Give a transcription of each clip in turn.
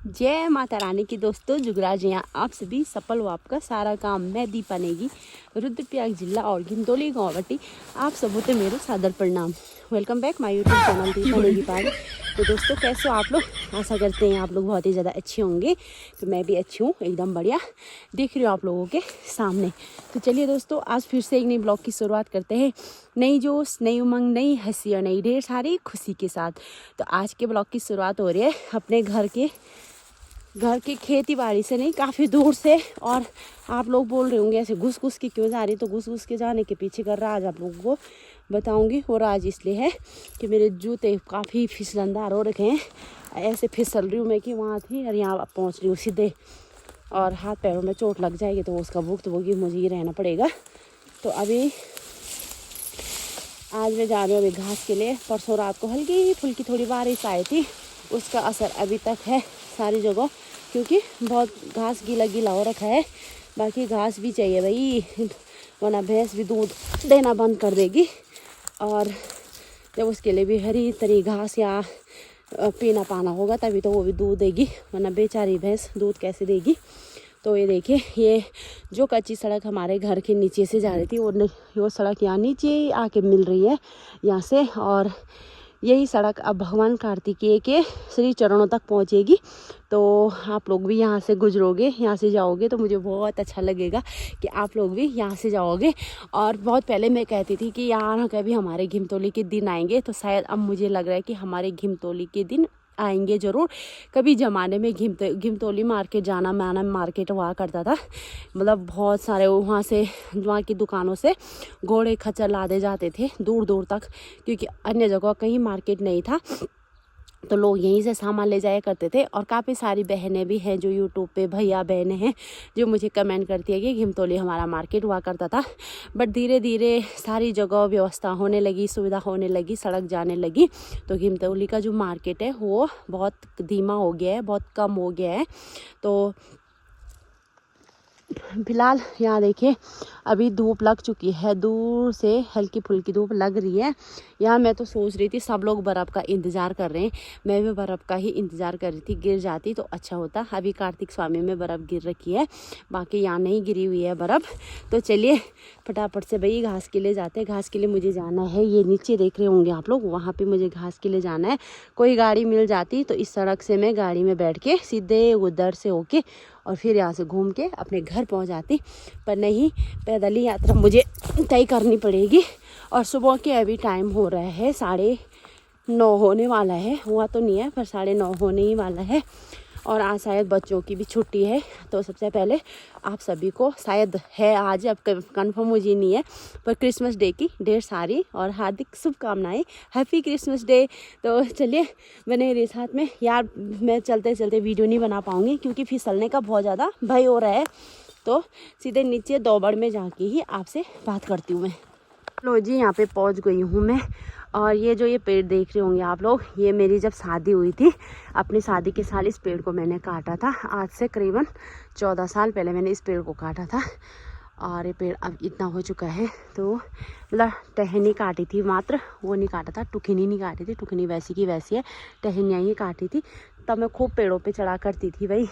जय माता रानी की दोस्तों, जुगराज यहाँ आप सभी सफल हो आपका सारा काम। मैं दीपा नेगी, रुद्रप्रयाग जिला और गिंदोली गाँवटी आप सबों ते मेरो सादर प्रणाम। Welcome back my YouTube channel Deepa Negi Pal. तो दोस्तों कैसे हो आप लोग? आशा करते हैं आप लोग बहुत ही ज़्यादा अच्छे होंगे। तो मैं भी अच्छी हूँ, एकदम बढ़िया देख रही हूँ आप लोगों के सामने। तो चलिए दोस्तों, आज फिर से एक नई ब्लॉग की शुरुआत करते हैं। नई जोश, नई उमंग, नई हंसी और नई ढेर सारी खुशी के साथ। तो आज के ब्लॉग की शुरुआत हो रही है अपने घर की खेती बाड़ी से नहीं, काफ़ी दूर से। और आप लोग बोल रहे होंगे ऐसे घुस घुस के क्यों जा रही, तो घुस घुस के जाने के पीछे का राज आप लोगों को बताऊंगी। वो राज इसलिए है कि मेरे जूते काफ़ी फिसलनदार हो रखे हैं। ऐसे फिसल रही हूँ मैं कि वहाँ थी और यहाँ पहुँच रही हूँ सीधे, और हाथ पैरों में चोट लग जाएगी तो उसका भुगतभोगी मुझे ही रहना पड़ेगा। तो अभी आज मैं जा रही हूँ अभी घास के लिए। परसों रात को हल्की फुल्की थोड़ी बारिश आई थी, उसका असर अभी तक है सारी जगह, क्योंकि बहुत घास गीला गीला हो रखा है। बाकी घास भी चाहिए भाई, वरना भैंस भी दूध देना बंद कर देगी। और जब उसके लिए भी हरी तरी घास या पीना पाना होगा तभी तो वो भी दूध देगी, वरना बेचारी भैंस दूध कैसे देगी। तो ये देखिए, ये जो कच्ची सड़क हमारे घर के नीचे से जा रही थी वो सड़क यहाँ नीचे आके मिल रही है यहाँ से। और यही सड़क अब भगवान कार्तिकेय के श्री चरणों तक पहुँचेगी। तो आप लोग भी यहाँ से गुजरोगे, यहाँ से जाओगे तो मुझे बहुत अच्छा लगेगा कि आप लोग भी यहाँ से जाओगे। और बहुत पहले मैं कहती थी कि यहाँ कभी हमारे घिमतोली के दिन आएंगे, तो शायद अब मुझे लग रहा है कि हमारे घिमतोली के दिन आएंगे ज़रूर। कभी ज़माने में घिमतोली मार्केट जाना माना मार्केट हुआ करता था, मतलब बहुत सारे वहाँ की दुकानों से घोड़े खच्चर लादे जाते थे दूर दूर तक, क्योंकि अन्य जगह कहीं मार्केट नहीं था। तो लोग यहीं से सामान ले जाया करते थे। और काफ़ी सारी बहनें भी हैं जो यूट्यूब पे भैया बहनें हैं जो मुझे कमेंट करती है कि घिमतोली हमारा मार्केट हुआ करता था। बट धीरे धीरे सारी जगह व्यवस्था होने लगी, सुविधा होने लगी, सड़क जाने लगी, तो घिमतोली का जो मार्केट है वो बहुत धीमा हो गया है, बहुत कम हो गया है। तो फिलहाल यहाँ देखिए अभी धूप लग चुकी है, दूर से हल्की फुल्की धूप लग रही है। यहाँ मैं तो सोच रही थी सब लोग बर्फ़ का इंतज़ार कर रहे हैं, मैं भी बर्फ़ का ही इंतज़ार कर रही थी। गिर जाती तो अच्छा होता। अभी कार्तिक स्वामी में बर्फ़ गिर रखी है, बाकी यहाँ नहीं गिरी हुई है बर्फ़। तो चलिए फटाफट से भाई घास के लिए जाते हैं। घास के लिए मुझे जाना है, ये नीचे देख रहे होंगे आप लोग, वहाँ पर मुझे घास के लिए जाना है। कोई गाड़ी मिल जाती तो इस सड़क से मैं गाड़ी में बैठ के सीधे उधर से होके और फिर यहाँ से घूम के अपने घर पहुँच जाती, पर नहीं, पैदल ही यात्रा मुझे तय करनी पड़ेगी। और सुबह के अभी टाइम हो रहा है 9:30 होने वाला है, हुआ तो नहीं है पर 9:30 होने ही वाला है। और आज शायद बच्चों की भी छुट्टी है। तो सबसे पहले आप सभी को, शायद है आज, अब कंफर्म मुझे नहीं है, पर क्रिसमस डे की ढेर सारी और हार्दिक शुभकामनाएं। Happy Christmas day. तो चलिए बने रहिए साथ में। यार मैं चलते चलते वीडियो नहीं बना पाऊँगी क्योंकि फिसलने का बहुत ज़्यादा भय हो रहा है। तो सीधे नीचे दोबड़ में जाके ही आपसे बात करती हूँ मैं। लो जी, यहाँ पे पहुँच गई हूँ मैं। और ये पेड़ देख रहे होंगे आप लोग, ये मेरी जब शादी हुई थी, अपनी शादी के साल इस पेड़ को मैंने काटा था। आज से करीबन 14 साल पहले मैंने इस पेड़ को काटा था। और ये पेड़ अब इतना हो चुका है। तो मतलब टहनी काटी थी मात्र, वो नहीं काटा था, टुकनी नहीं काटी थी, टुकनी वैसी की वैसी है, टहनियाँ ही काटी थी। तब मैं खूब पेड़ों पे चढ़ा करती थी भाई।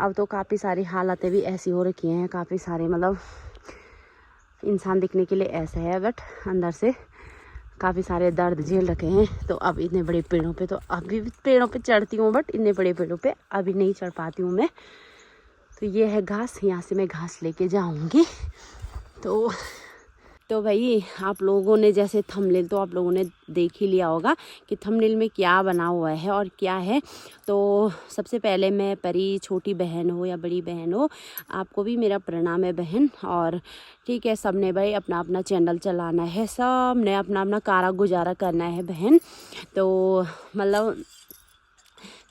अब तो काफ़ी सारी हालतें भी ऐसी हो रखी हैं, काफ़ी सारे मतलब इंसान दिखने के लिए ऐसा है बट अंदर से काफ़ी सारे दर्द झेल रखे हैं। तो अब इतने बड़े पेड़ों पे, तो अभी भी पेड़ों पे चढ़ती हूँ बट इतने बड़े पेड़ों पे अभी नहीं चढ़ पाती हूँ मैं। तो ये है घास, यहाँ से मैं घास लेके जाऊँगी। तो भाई आप लोगों ने जैसे थंबनेल तो आप लोगों ने देख ही लिया होगा कि थंबनेल में क्या बना हुआ है और क्या है। तो सबसे पहले मैं परी, छोटी बहन हो या बड़ी बहन हो, आपको भी मेरा प्रणाम है बहन। और ठीक है, सब ने भाई अपना अपना चैनल चलाना है, सब ने अपना अपना कारा गुजारा करना है बहन। तो मतलब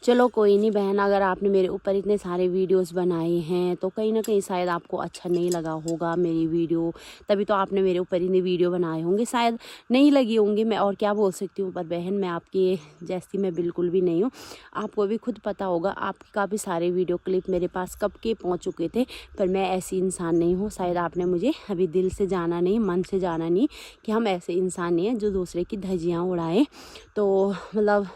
चलो कोई नहीं बहन, अगर आपने मेरे ऊपर इतने सारे वीडियोस बनाए हैं तो कहीं ना कहीं शायद आपको अच्छा नहीं लगा होगा मेरी वीडियो, तभी तो आपने मेरे ऊपर इतने वीडियो बनाए होंगे, शायद नहीं लगी होंगी, मैं और क्या बोल सकती हूँ। पर बहन मैं आपकी जैसी मैं बिल्कुल भी नहीं हूँ, आपको भी खुद पता होगा। आपके काफ़ी सारे वीडियो क्लिप मेरे पास कब के पहुँच चुके थे, पर मैं ऐसी इंसान नहीं हूँ। शायद आपने मुझे अभी दिल से जाना नहीं, मन से जाना नहीं कि हम ऐसे इंसान नहीं हैं जो दूसरे की धज्जियाँ उड़ाएँ। तो मतलब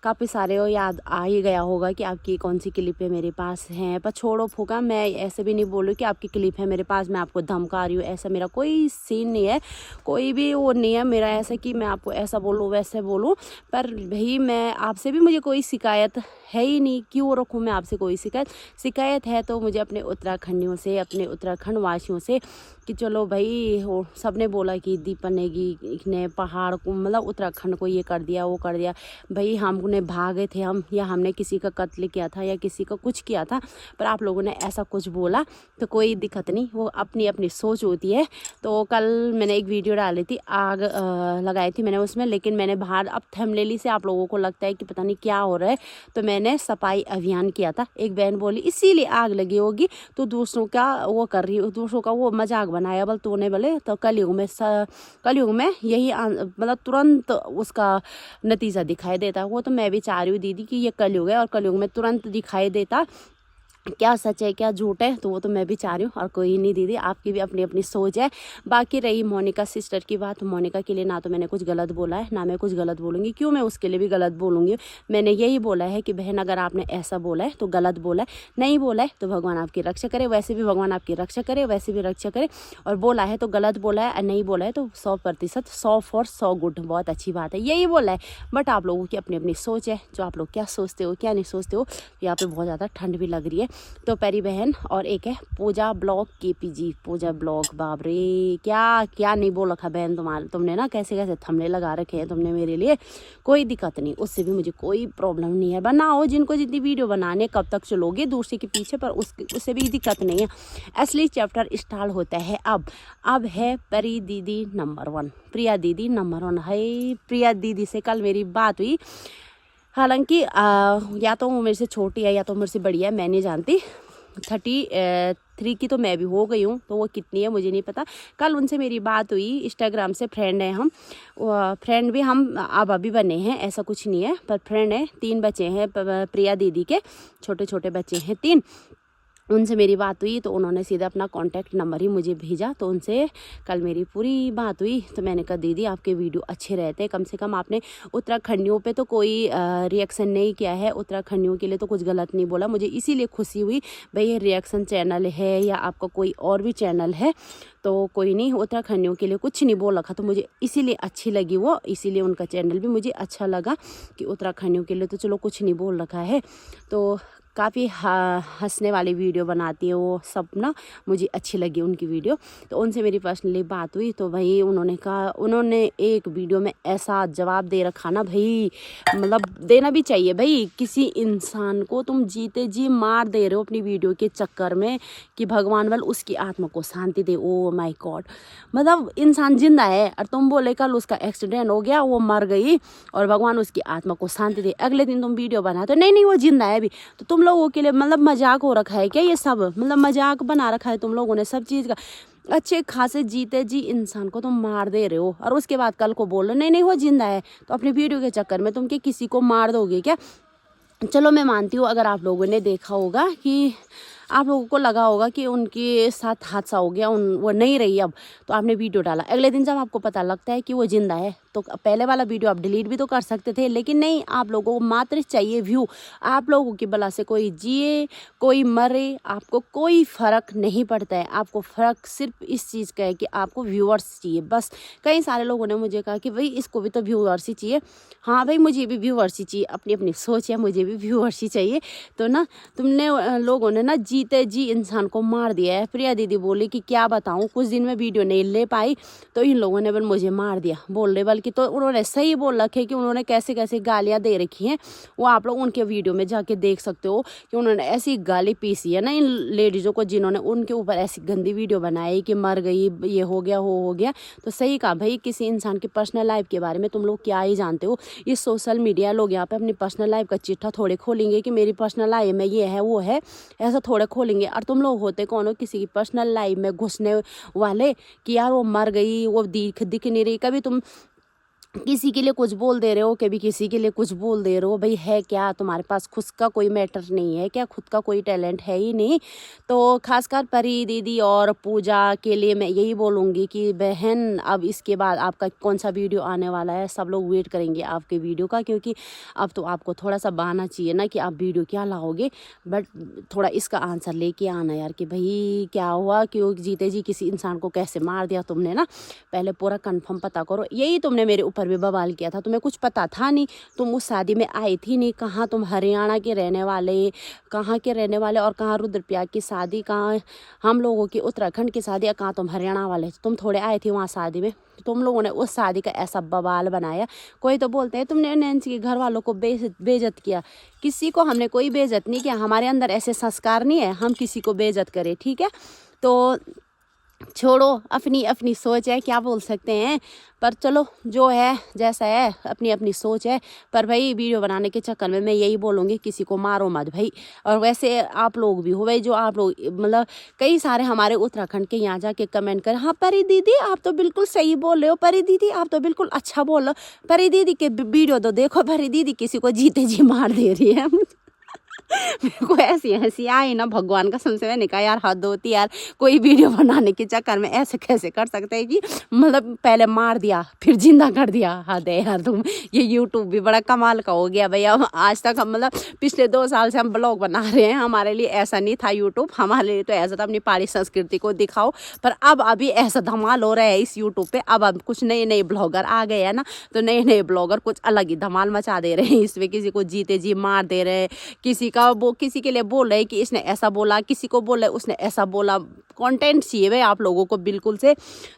काफ़ी सारे याद आ ही गया होगा कि आपकी कौन सी क्लिप है मेरे पास है। पर छोड़ो फूका, मैं ऐसे भी नहीं बोलूँ कि आपकी क्लिप है मेरे पास, मैं आपको धमका रही हूँ, ऐसा मेरा कोई सीन नहीं है, कोई भी वो नहीं है मेरा ऐसा कि मैं आपको ऐसा बोलूँ वैसे बोलूँ। पर भाई मैं आपसे भी मुझे कोई शिकायत है ही नहीं, क्यों रखूँ मैं आपसे कोई शिकायत है तो मुझे अपने उत्तराखंडियों से, अपने उत्तराखंड वासियों से, कि चलो भाई वो सब ने बोला कि दीपन नेगी ने पहाड़ को मतलब उत्तराखंड को ये कर दिया वो कर दिया। भाई हमने भागे थे हम, या हमने किसी का कत्ल किया था या किसी का कुछ किया था, पर आप लोगों ने ऐसा कुछ बोला तो कोई दिक्कत नहीं, वो अपनी अपनी सोच होती है। तो कल मैंने एक वीडियो डाली थी, आग लगाई थी मैंने उसमें, लेकिन मैंने बाहर अब थंबनेल से आप लोगों को लगता है कि पता नहीं क्या हो रहा है, तो मैंने सफाई अभियान किया था। एक बहन बोली इसीलिए आग लगी होगी तो दूसरों का वो कर रही हो, दूसरों का वो मजाक बनाया बल तूने बोले। तो कलयुग में यही मतलब तुरंत उसका नतीजा दिखाई देता। वो तो मैं भी चाह रही हूँ दीदी कि ये कलयुग है और कलयुग में तुरंत दिखाई देता क्या सच है क्या झूठ है, तो वो तो मैं भी चाह रही हूँ। और कोई नहीं दीदी, आपकी भी अपनी अपनी सोच है। बाकी रही मोनिका सिस्टर की बात, मोनिका के लिए ना तो मैंने कुछ गलत बोला है ना मैं कुछ गलत बोलूँगी, क्यों मैं उसके लिए भी गलत बोलूँगी। मैंने यही बोला है कि बहन अगर आपने ऐसा बोला है तो गलत बोला है, नहीं बोला है तो भगवान आपकी रक्षा करे, वैसे भी भगवान आपकी रक्षा करे, वैसे भी रक्षा करे। और बोला है तो गलत बोला है और नहीं बोला है तो 100% 100 फॉर 100 गुड, बहुत अच्छी बात है, यही बोला है। बट आप लोगों की अपनी अपनी सोच है, जो आप लोग क्या सोचते हो क्या नहीं सोचते हो। यहाँ पे बहुत ज़्यादा ठंड भी लग रही है। तो प्यारी बहन और एक है पूजा ब्लॉग KPG, पूजा ब्लॉग, बाप रे क्या क्या नहीं बोल रखा बहन तुमने ना, कैसे कैसे थंबनेल लगा रखे हैं तुमने मेरे लिए। कोई दिक्कत नहीं, उससे भी मुझे कोई प्रॉब्लम नहीं है, बनाओ जिनको जितनी वीडियो बनाने, कब तक चलोगे दूसरे के पीछे, पर उससे भी दिक्कत नहीं है। असली चैप्टर स्टार्ट होता है अब है परी दीदी नंबर 1, प्रिया दीदी नंबर 1 है। प्रिया दीदी से कल मेरी बात हुई, हालांकि या तो वो मेरे से छोटी है या तो मेरे से बड़ी है, मैं नहीं जानती। 33 की तो मैं भी हो गई हूँ, तो वो कितनी है मुझे नहीं पता। कल उनसे मेरी बात हुई, इंस्टाग्राम से फ्रेंड है हम, फ्रेंड भी हम अब अभी बने हैं, ऐसा कुछ नहीं है, पर फ्रेंड है। 3 बच्चे हैं प्रिया दीदी के, छोटे छोटे बच्चे हैं 3। उनसे मेरी बात हुई तो उन्होंने सीधा अपना कॉन्टैक्ट नंबर ही मुझे भेजा, तो उनसे कल मेरी पूरी बात हुई। तो मैंने कहा दीदी आपके वीडियो अच्छे रहते हैं, कम से कम आपने उत्तराखंडियों पे तो कोई रिएक्शन नहीं किया है, उत्तराखंडियों के लिए तो कुछ गलत नहीं बोला। मुझे इसीलिए खुशी हुई, भाई ये रिएक्शन चैनल है या आपका कोई और भी चैनल है तो कोई नहीं, उत्तराखंडियों के लिए कुछ नहीं बोल रखा, तो मुझे इसीलिए अच्छी लगी वो, इसीलिए उनका चैनल भी मुझे अच्छा लगा कि उत्तराखंडियों के लिए तो चलो कुछ नहीं बोल रखा है। तो काफ़ी हंसने वाली वीडियो बनाती है वो सब ना, मुझे अच्छी लगी उनकी वीडियो। तो उनसे मेरी पर्सनली बात हुई तो भाई उन्होंने कहा, उन्होंने एक वीडियो में ऐसा जवाब दे रखा ना भाई, मतलब देना भी चाहिए भाई, किसी इंसान को तुम जीते जी मार दे रहे हो अपनी वीडियो के चक्कर में कि भगवान बल उसकी आत्मा को शांति दे। ओ माय गॉड, मतलब इंसान जिंदा है और तुम बोले कल उसका एक्सीडेंट हो गया, वो मर गई और भगवान उसकी आत्मा को शांति दे, अगले दिन तुम वीडियो बनाते नहीं नहीं वो जिंदा है अभी। तो तुम लोगों के लिए मतलब मजाक हो रखा है क्या ये सब, मतलब मजाक बना रखा है तुम लोगों ने सब चीज़ का। अच्छे खासे जीते जी इंसान को तुम मार दे रहे हो और उसके बाद कल को बोल रहे नहीं नहीं वो जिंदा है, तो अपने वीडियो के चक्कर में तुम किसी को मार दोगे क्या। चलो मैं मानती हूँ अगर आप लोगों ने देखा होगा कि आप लोगों को लगा होगा कि उनके साथ हादसा हो गया, वो नहीं रही अब, तो आपने वीडियो डाला, अगले दिन जब आपको पता लगता है कि वो जिंदा है तो पहले वाला वीडियो आप डिलीट भी तो कर सकते थे, लेकिन नहीं, आप लोगों को मात्र चाहिए व्यू। आप लोगों की बला से कोई जिए कोई मरे आपको कोई फ़र्क नहीं पड़ता है, आपको फ़र्क सिर्फ इस चीज़ का है कि आपको व्यूअर्स चाहिए बस। कई सारे लोगों ने मुझे कहा कि भाई इसको भी तो व्यूअर्स ही चाहिए। हाँ भाई मुझे भी व्यूअर्स ही चाहिए, अपनी अपनी सोच है, मुझे भी व्यूअर्स ही चाहिए। तो ना तुमने लोगों ने ना जीते जी इंसान को मार दिया है। प्रिया दीदी बोली कि क्या बताऊँ, कुछ दिन में वीडियो नहीं ले पाई तो इन लोगों ने बल मुझे मार दिया, बोल रहे बल्कि, तो उन्होंने सही बोल रखे कि उन्होंने कैसे कैसे गालियाँ दे रखी हैं, वो आप लोग उनके वीडियो में जाके देख सकते हो कि उन्होंने ऐसी गाली पीसी है ना इन लेडीज़ों को, जिन्होंने उनके ऊपर ऐसी गंदी वीडियो बनाई कि मर गई, ये हो गया हो गया। तो सही कहा भाई, किसी इंसान की पर्सनल लाइफ के बारे में तुम लोग क्या ही जानते हो। ये सोशल मीडिया लोग यहाँ पे अपनी पर्सनल लाइफ का चिट्ठा थोड़े खोलेंगे कि मेरी पर्सनल लाइफ में ये है वो है, ऐसा थोड़े खोलेंगे। और तुम लोग होते कौन हो किसी की पर्सनल लाइफ में घुसने वाले कि यार वो मर गई, वो दिख नहीं रही। कभी तुम किसी के लिए कुछ बोल दे रहे हो, कभी किसी के लिए कुछ बोल दे रहे हो। भाई है क्या तुम्हारे पास खुद का कोई मैटर नहीं है क्या? खुद का कोई टैलेंट है ही नहीं। तो खासकर परी दीदी और पूजा के लिए मैं यही बोलूँगी कि बहन, अब इसके बाद आपका कौन सा वीडियो आने वाला है, सब लोग वेट करेंगे आपके वीडियो का, क्योंकि अब तो आपको थोड़ा सा बहाना चाहिए ना कि आप वीडियो क्या लाओगे। बट थोड़ा इसका आंसर लेके आना यार कि भाई क्या हुआ, क्यों जीते जी किसी इंसान को कैसे मार दिया तुमने ना। पहले पूरा कंफर्म पता करो। यही तुमने मेरे ऊपर भी बवाल किया था, तुम्हें कुछ पता था नहीं, तुम उस शादी में आई थी नहीं। कहाँ तुम हरियाणा के रहने वाले, कहाँ के रहने वाले, और कहाँ रुद्रप्रयाग की शादी, कहाँ हम लोगों की उत्तराखंड की शादी, कहाँ तुम हरियाणा वाले, तुम थोड़े आए थे वहाँ शादी में। तुम लोगों ने उस शादी का ऐसा बवाल बनाया। कोई तो बोलते हैं तुमने नैन्सी के घर वालों को बेइज्जत किया। किसी को हमने कोई बेइज्जत नहीं किया, हमारे अंदर ऐसे संस्कार नहीं है हम किसी को बेइज्जत करें, ठीक है। तो छोड़ो, अपनी अपनी सोच है, क्या बोल सकते हैं। पर चलो जो है जैसा है, अपनी अपनी सोच है। पर भाई वीडियो बनाने के चक्कर में मैं यही बोलूँगी, किसी को मारो मत भाई। और वैसे आप लोग भी हो भाई, जो आप लोग मतलब कई सारे हमारे उत्तराखंड के यहाँ जाके कमेंट करें, हाँ परी दीदी आप तो बिल्कुल सही बोल रहे हो, परी दीदी आप तो बिल्कुल अच्छा बोल रहे हो, परी दीदी के वीडियो तो देखो, परी दीदी किसी को जीते जी मार दे रही है। मेरे को ऐसी हंसी आई ना, भगवान का समझ, मैंने कहा यार हद होती यार, कोई वीडियो बनाने के चक्कर में ऐसे कैसे कर सकते हैं कि मतलब पहले मार दिया फिर जिंदा कर दिया। हद है यार तुम। ये यूट्यूब भी बड़ा कमाल का हो गया भैया। आज तक हम मतलब पिछले 2 साल से हम ब्लॉग बना रहे हैं, हमारे लिए ऐसा नहीं था यूट्यूब, हमारे लिए तो ऐसा था अपनी पहाड़ी संस्कृति को दिखाओ। पर अब अभी ऐसा धमाल हो रहा है इस यूट्यूब पे, अब कुछ नए नए ब्लॉगर आ गए हैं ना, तो नए नए ब्लॉगर कुछ अलग ही धमाल मचा दे रहे हैं इसमें। किसी को जीते जी मार दे रहे हैं, किसी का वो किसी के लिए बोल रहे कि इसने ऐसा बोला, किसी को बोल रहे उसने ऐसा बोला। कंटेंट चाहिए भाई आप लोगों को बिल्कुल से।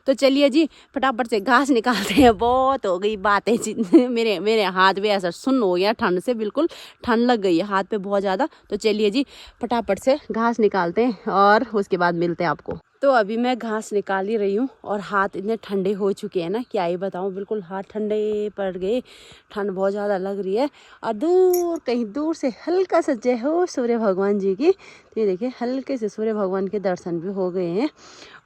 तो चलिए जी फटाफट से घास निकालते हैं, बहुत हो गई बातें। मेरे हाथ भी ऐसा सुन्न हो गया ठंड से, बिल्कुल ठंड लग गई है हाथ पे बहुत ज़्यादा। तो चलिए जी फटाफट से घास निकालते हैं और उसके बाद मिलते हैं आपको। तो अभी मैं घास निकाल ही रही हूँ और हाथ इतने ठंडे हो चुके हैं ना, क्या ही बताऊँ, बिल्कुल हाथ ठंडे पड़ गए, ठंड बहुत ज़्यादा लग रही है। और दूर कहीं दूर से हल्का सा जय हो सूर्य भगवान जी की। तो ये देखिए हल्के से सूर्य भगवान के दर्शन भी हो गए हैं।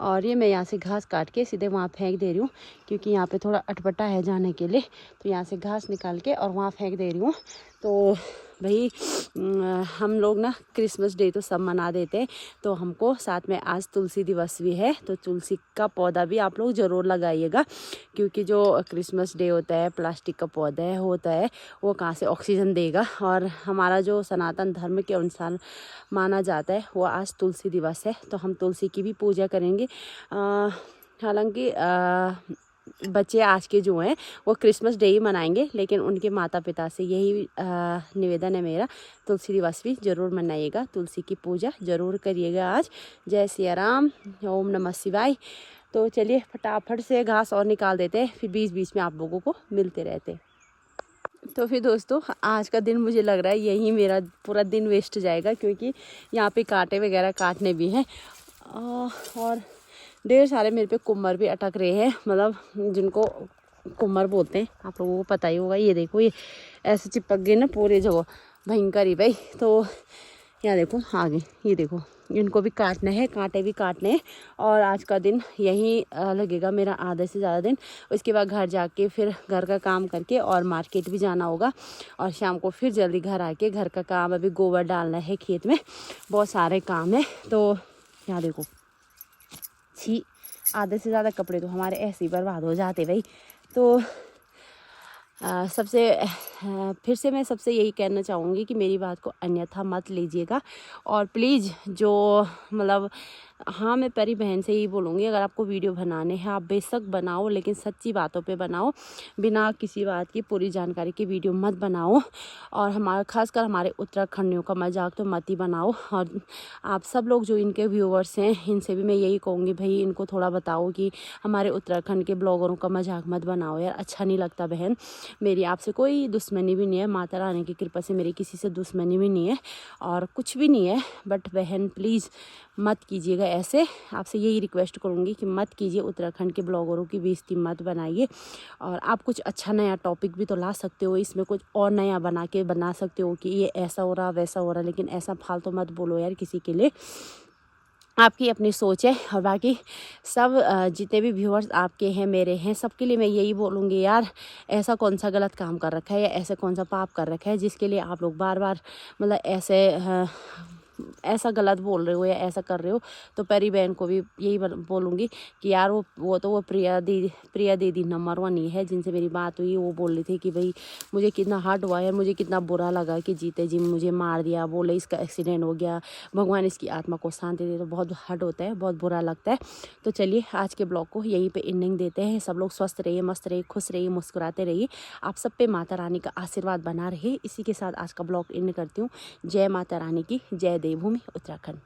और ये मैं यहाँ से घास काट के सीधे वहाँ फेंक दे रही हूँ, क्योंकि यहाँ पे थोड़ा अटपटा है जाने के लिए। तो यहाँ से घास निकाल के और वहाँ फेंक दे रही हूँ। तो भाई हम लोग ना क्रिसमस डे तो सब मना देते हैं, तो हमको साथ में आज तुलसी दिवस भी है, तो तुलसी का पौधा भी आप लोग ज़रूर लगाइएगा। क्योंकि जो क्रिसमस डे होता है, प्लास्टिक का पौधा होता है, वो कहाँ से ऑक्सीजन देगा। और हमारा जो सनातन धर्म के अनुसार माना जाता है वो आज तुलसी दिवस है, तो हम तुलसी की भी पूजा करेंगे। हालांकि बच्चे आज के जो हैं वो क्रिसमस डे ही मनाएंगे, लेकिन उनके माता पिता से यही निवेदन है मेरा, तुलसी दिवस भी ज़रूर मनाइएगा, तुलसी की पूजा ज़रूर करिएगा आज। जय सिया राम, ओम नमः शिवाय। तो चलिए फटाफट से घास और निकाल देते हैं, फिर बीच बीच में आप लोगों को मिलते रहते। तो फिर दोस्तों आज का दिन मुझे लग रहा है यही मेरा पूरा दिन वेस्ट जाएगा, क्योंकि यहाँ पे कांटे वगैरह काटने भी हैं और ढेर सारे मेरे पे कुम्मर भी अटक रहे हैं, मतलब जिनको कुम्मर बोलते हैं आप लोगों को पता ही होगा। ये देखो ये ऐसे चिपक गए ना पूरे जगह, भयंकर ही भाई। तो यहाँ देखो आगे, ये देखो इनको भी काटना है, कांटे भी काटने हैं। और आज का दिन यही लगेगा मेरा आधे से ज़्यादा दिन। उसके बाद घर जाके फिर घर का काम करके और मार्केट भी जाना होगा, और शाम को फिर जल्दी घर आके घर का काम, अभी गोबर डालना है खेत में, बहुत सारे काम है। तो यहाँ देखो छी, आधे से ज़्यादा कपड़े तो हमारे ऐसे ही बर्बाद हो जाते भाई। तो फिर से मैं सबसे यही कहना चाहूँगी कि मेरी बात को अन्यथा मत लीजिएगा। और प्लीज़ जो मतलब हाँ मैं परी बहन से ही बोलूँगी, अगर आपको वीडियो बनाने हैं आप बेशक बनाओ, लेकिन सच्ची बातों पे बनाओ, बिना किसी बात की पूरी जानकारी की वीडियो मत बनाओ। और हमारा खासकर हमारे उत्तराखंडियों का मजाक तो मत ही बनाओ। और आप सब लोग जो इनके व्यूवर्स हैं इनसे भी मैं यही कहूँगी, भाई इनको थोड़ा बताओ कि हमारे उत्तराखंड के ब्लॉगरों का मजाक मत बनाओ यार, अच्छा नहीं लगता। बहन मेरी आपसे कोई दुश्मनी भी नहीं है, माता रानी की कृपा से मेरी किसी से दुश्मनी भी नहीं है और कुछ भी नहीं है। बट बहन प्लीज़ मत कीजिएगा ऐसे, आपसे यही रिक्वेस्ट करूँगी कि मत कीजिए, उत्तराखंड के ब्लॉगरों की बेइज्जती मत बनाइए। और आप कुछ अच्छा नया टॉपिक भी तो ला सकते हो, इसमें कुछ और नया बना सकते हो कि ये ऐसा हो रहा वैसा हो रहा, लेकिन ऐसा फालतू मत बोलो यार किसी के लिए। आपकी अपनी सोच है। और बाकी सब जितने भी व्यूअर्स आपके हैं मेरे हैं, सबके लिए मैं यही बोलूँगी यार, ऐसा कौन सा गलत काम कर रखा है या ऐसा कौन सा पाप कर रखा है जिसके लिए आप लोग बार बार मतलब ऐसे ऐसा गलत बोल रहे हो या ऐसा कर रहे हो। तो परी बहन को भी यही बोलूँगी कि यार वो प्रिया दीदी नंबर 1 ही है, जिनसे मेरी बात हुई। वो बोल रही थी कि भाई मुझे कितना हर्ट हुआ है, मुझे कितना बुरा लगा कि जीते जी मुझे मार दिया, बोले इसका एक्सीडेंट हो गया, भगवान इसकी आत्मा को शांति दे। तो बहुत हर्ट होता है, बहुत बुरा लगता है। तो चलिए आज के ब्लॉग को यहीं पे एंडिंग देते हैं। सब लोग स्वस्थ रहिए, मस्त रहिए, खुश रहिए, मुस्कुराते रहिए। आप सब पे माता रानी का आशीर्वाद बना रहे। इसी के साथ आज का ब्लॉग एंड करती हूँ। जय माता रानी की, जय देवभूमि उत्तराखंड।